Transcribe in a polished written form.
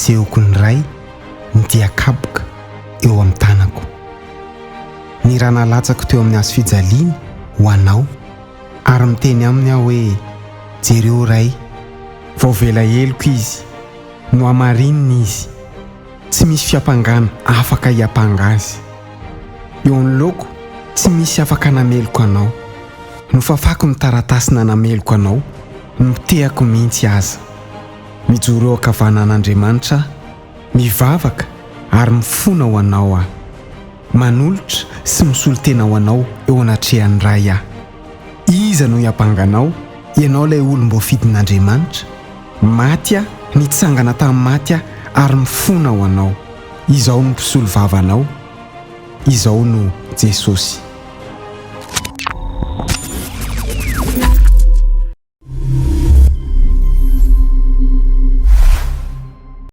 nisehoko ny ray ny diakaboka eo amin'ny tanako. Ny raha nalatsako teo amin'ny hazo fijaliana ho anao ary miteny aminy aho hoe jereo ray, vao vela heloko izy no hamarinina izy, tsy misy fiampangana afaka hiapanga azy. Eo anoloko tsy misy afaka nameloko anao, nofafako ny taratasy nameloko anao, notehako mihitsy aza. Mijoro eo ankavanan'Andriamanitra, mivavaka ary mifona ho anao aho, manolotra sy misolo tena ho anao eo anatrehan'ny ray aho. Iza no hiampanganao, ianao ilay olom-bo fidin'Andriamanitra? Maty aho, nitsangana tamin'ny maty aho ary mifona ho anao. Izao no mpisolo vavanao, izao no Jesosy.